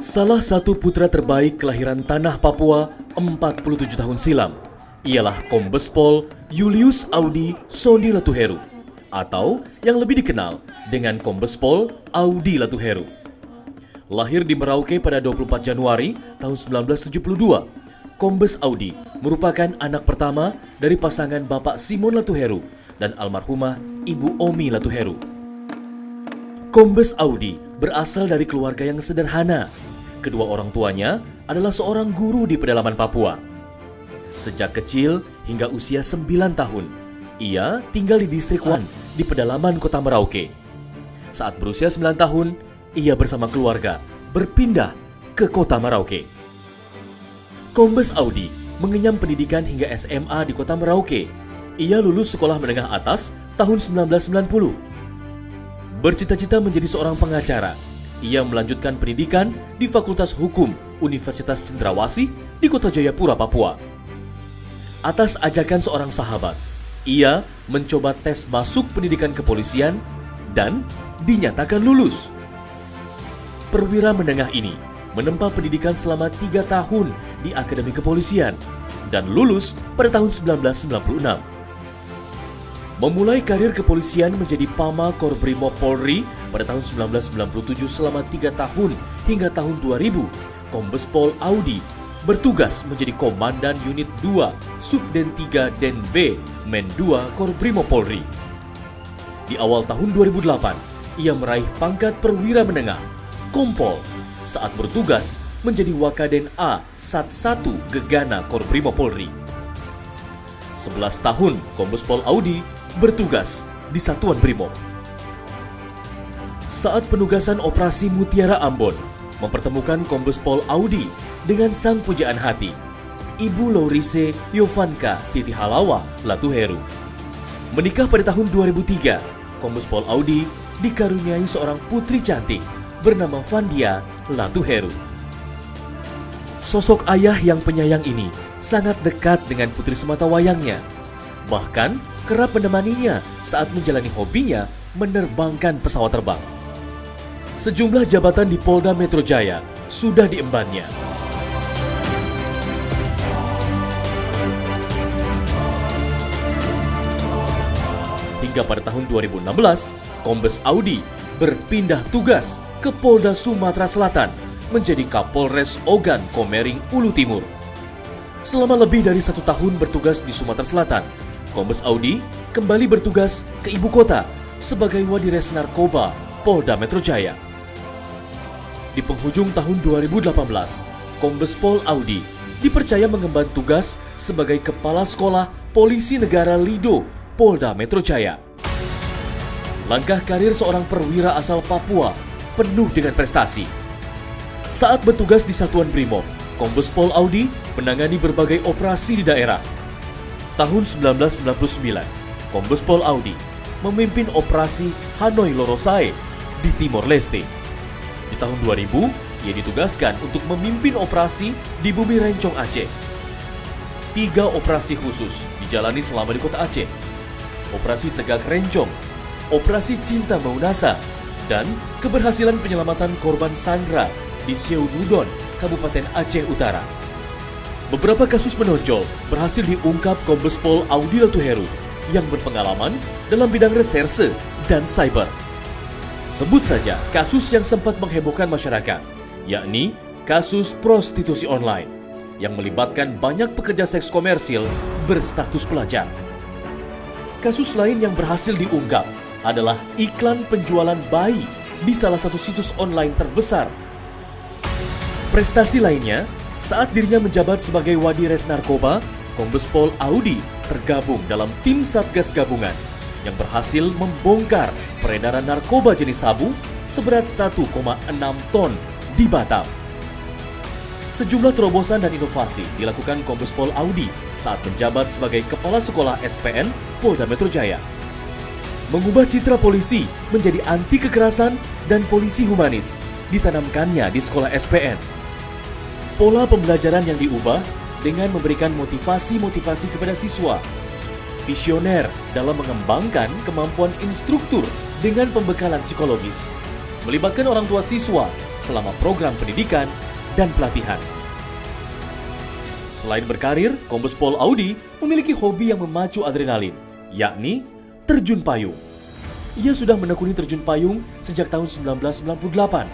Salah satu putra terbaik kelahiran tanah Papua 47 tahun silam ialah Kombes Pol Julius Audi Sondi Latuheru atau yang lebih dikenal dengan Kombes Pol Audi Latuheru. Lahir di Merauke pada 24 Januari tahun 1972, Kombes Audi merupakan anak pertama dari pasangan Bapak Simon Latuheru dan almarhumah Ibu Omi Latuheru. Kombes Audi berasal dari keluarga yang sederhana. Kedua orang tuanya adalah seorang guru di pedalaman Papua. Sejak kecil hingga usia 9 tahun, ia tinggal di distrik Wan di pedalaman kota Merauke. Saat berusia 9 tahun, ia bersama keluarga berpindah ke kota Merauke. Kombes Audi mengenyam pendidikan hingga SMA di kota Merauke. Ia lulus sekolah menengah atas tahun 1990. Bercita-cita menjadi seorang pengacara, ia melanjutkan pendidikan di Fakultas Hukum Universitas Cendrawasih di Kota Jayapura, Papua. Atas ajakan seorang sahabat, ia mencoba tes masuk pendidikan kepolisian dan dinyatakan lulus. Perwira menengah ini menempa pendidikan selama 3 tahun di Akademi Kepolisian dan lulus pada tahun 1996. Memulai karir kepolisian menjadi Pama Korbrimob Polri pada tahun 1997 selama 3 tahun hingga tahun 2000, Kombes Pol Audi bertugas menjadi Komandan Unit 2 Subden 3 Den B Men 2 Korbrimob Polri. Di awal tahun 2008, ia meraih pangkat perwira menengah, Kompol, saat bertugas menjadi Wakaden A Sat 1 Gegana Korbrimob Polri. 11 tahun Kombes Pol Audi bertugas di Satuan Brimob. Saat penugasan operasi Mutiara Ambon mempertemukan Kombes Pol Audi dengan sang pujaan hati, Ibu Laurise Yovanka Titi Halawa Latuheru. Menikah pada tahun 2003, Kombes Pol Audi dikaruniai seorang putri cantik bernama Vandia Latuheru. Sosok ayah yang penyayang ini sangat dekat dengan putri sematawayangnya. Bahkan kerap menemaninya saat menjalani hobinya menerbangkan pesawat terbang. Sejumlah jabatan di Polda Metro Jaya sudah diembannya. Hingga pada tahun 2016, Kombes Audi berpindah tugas ke Polda Sumatera Selatan menjadi Kapolres Ogan Komering Ulu Timur. Selama lebih dari 1 tahun bertugas di Sumatera Selatan, Kombes Audi kembali bertugas ke ibu kota sebagai Wadires Narkoba Polda Metro Jaya. Di penghujung tahun 2018, Kombes Pol Audi dipercaya mengemban tugas sebagai Kepala Sekolah Polisi Negara Lido Polda Metro Jaya. Langkah karir seorang perwira asal Papua penuh dengan prestasi. Saat bertugas di Satuan Brimob, Kombes Pol Audi menangani berbagai operasi di daerah. Tahun 1999, Kombes Pol Audi memimpin operasi Hanoi Lorosae di Timor Leste. Di tahun 2000, ia ditugaskan untuk memimpin operasi di Bumi Rencong Aceh. 3 operasi khusus dijalani selama di kota Aceh: Operasi Tegak Rencong, Operasi Cinta Maunasa, dan keberhasilan penyelamatan korban Sandra di Seunudon, Kabupaten Aceh Utara. Beberapa kasus menonjol berhasil diungkap Kombes Pol Audi Latuheru yang berpengalaman dalam bidang reserse dan cyber. Sebut saja kasus yang sempat menghebohkan masyarakat, yakni kasus prostitusi online yang melibatkan banyak pekerja seks komersil berstatus pelajar. Kasus lain yang berhasil diungkap adalah iklan penjualan bayi di salah satu situs online terbesar. Prestasi lainnya, saat dirinya menjabat sebagai Wadires Narkoba, Kombes Pol Audi tergabung dalam tim Satgas Gabungan yang berhasil membongkar peredaran narkoba jenis sabu seberat 1,6 ton di Batam. Sejumlah terobosan dan inovasi dilakukan Kombes Pol Audi saat menjabat sebagai Kepala Sekolah SPN Polda Metro Jaya. Mengubah citra polisi menjadi anti kekerasan dan polisi humanis ditanamkannya di sekolah SPN. Pola pembelajaran yang diubah dengan memberikan motivasi-motivasi kepada siswa. Visioner dalam mengembangkan kemampuan instruktur dengan pembekalan psikologis. melibatkan orang tua siswa selama program pendidikan dan pelatihan. Selain berkarir, Kombes Pol Audi memiliki hobi yang memacu adrenalin, yakni terjun payung. Ia sudah menekuni terjun payung sejak tahun 1998.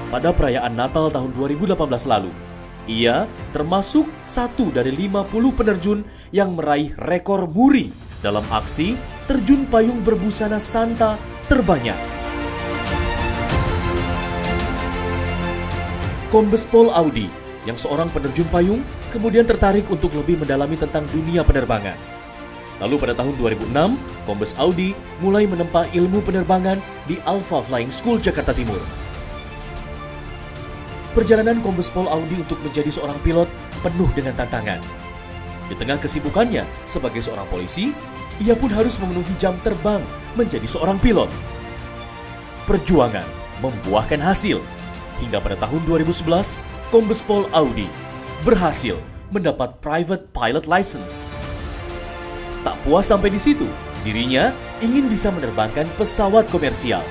Pada perayaan Natal tahun 2018 lalu, ia termasuk satu dari 50 penerjun yang meraih rekor muri dalam aksi terjun payung berbusana Santa terbanyak. Kombes Pol Audi, yang seorang penerjun payung, kemudian tertarik untuk lebih mendalami tentang dunia penerbangan. Lalu pada tahun 2006, Kombes Audi mulai menempa ilmu penerbangan di Alpha Flying School Jakarta Timur. Perjalanan Kombes Pol Audi untuk menjadi seorang pilot penuh dengan tantangan. Di tengah kesibukannya sebagai seorang polisi, ia pun harus memenuhi jam terbang menjadi seorang pilot. Perjuangan membuahkan hasil. Hingga pada tahun 2011, Kombes Pol Audi berhasil mendapat private pilot license. Tak puas sampai di situ, dirinya ingin bisa menerbangkan pesawat komersial.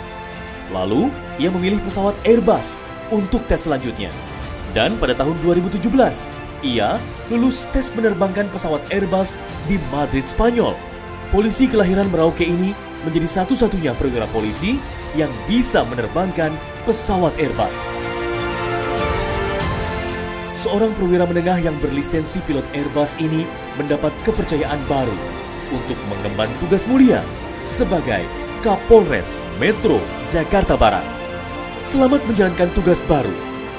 Lalu, ia memilih pesawat Airbus untuk tes selanjutnya. Dan pada tahun 2017, ia lulus tes menerbangkan pesawat Airbus di Madrid, Spanyol. Polisi kelahiran Merauke ini menjadi satu-satunya perwira polisi yang bisa menerbangkan pesawat Airbus. Seorang perwira menengah yang berlisensi pilot Airbus ini mendapat kepercayaan baru untuk mengemban tugas mulia sebagai Kapolres Metro Jakarta Barat. Selamat menjalankan tugas baru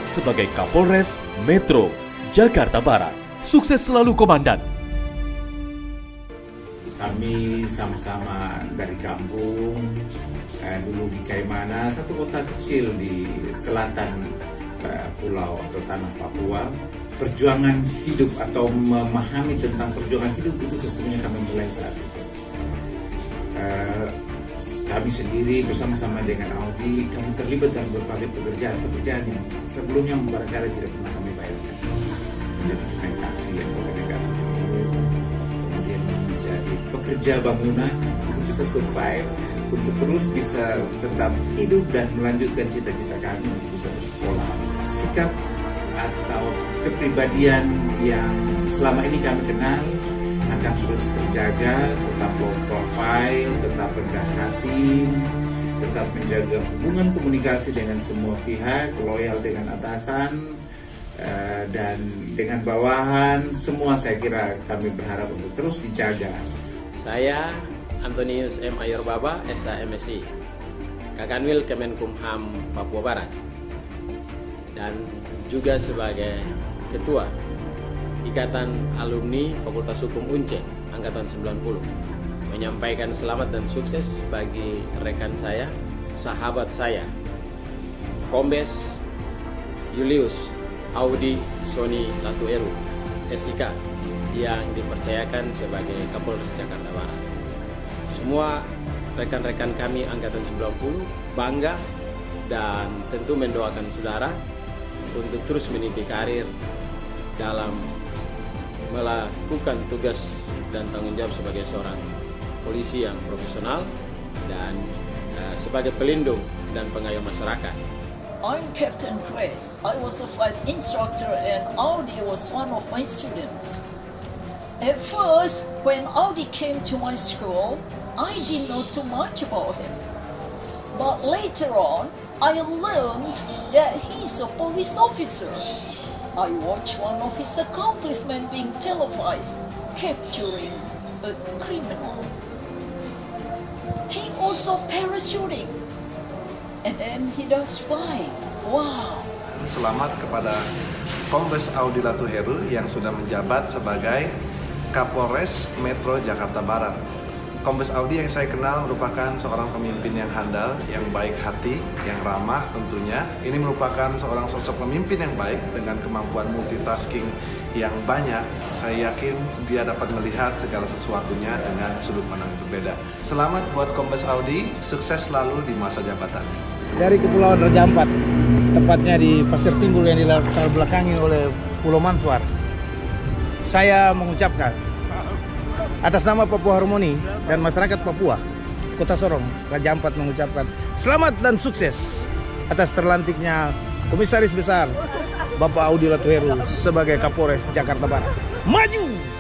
sebagai Kapolres Metro Jakarta Barat. Sukses selalu, Komandan. Kami sama-sama dari kampung, dulu di Kaimana, satu kota kecil di selatan pulau atau tanah Papua. Perjuangan hidup atau memahami tentang perjuangan hidup itu sesungguhnya kami mulai saat itu. Kami sendiri bersama-sama dengan Audi, kami terlibat dalam berbagai pekerjaan yang sebelumnya barangkali tidak pernah kami bayangkan. Menjadi naik taksi yang negara, kemudian menjadi pekerja bangunan untuk bisa survive, untuk terus bisa tetap hidup dan melanjutkan cita-cita kami untuk bisa bersekolah. Sikap atau kepribadian yang selama ini kami kenal akan terus terjaga, tetap low profile, tetap rendah hati, tetap menjaga hubungan komunikasi dengan semua pihak, loyal dengan atasan dan dengan bawahan. Semua saya kira kami berharap untuk terus dijaga. Saya Antonius M. Ayorbaba, SH MSI, Kakanwil Kemenkumham Papua Barat, dan juga sebagai Ketua Ikatan Alumni Fakultas Hukum Uncen Angkatan 90, menyampaikan selamat dan sukses bagi rekan saya, sahabat saya, Kombes Julius Audi Sony Latuheru, SIK, yang dipercayakan sebagai Kapolres Jakarta Barat. Semua rekan-rekan kami Angkatan 90 bangga dan tentu mendoakan saudara untuk terus meniti karir dalam melakukan tugas dan tanggung jawab sebagai seorang polisi yang profesional dan sebagai pelindung dan pengayom masyarakat. I'm Captain Chris. I was a flight instructor and Audi was one of my students. At first, when Audi came to my school, I didn't know too much about him. But later on, I learned that he's a police officer. I watched one of his accomplishments being televised, capturing a criminal. He also parachuting, and then he does fly. Wow! Selamat kepada Kombes Audi Latuheru yang sudah menjabat sebagai Kapolres Metro Jakarta Barat. Kombes Audi yang saya kenal merupakan seorang pemimpin yang handal, yang baik hati, yang ramah tentunya. Ini merupakan seorang sosok pemimpin yang baik dengan kemampuan multitasking yang banyak. Saya yakin dia dapat melihat segala sesuatunya dengan sudut pandang berbeda. Selamat buat Kombes Audi, sukses selalu di masa jabatan. Dari Kepulauan Raja Ampat, tepatnya di Pasir Timbul yang dilatar belakangi oleh Pulau Mansuar. Saya mengucapkan atas nama Papua Harmoni dan masyarakat Papua, Kota Sorong, Raja Ampat mengucapkan selamat dan sukses atas terlantiknya Komisaris Besar Bapak Audi Latuheru sebagai Kapolres Jakarta Barat. Maju!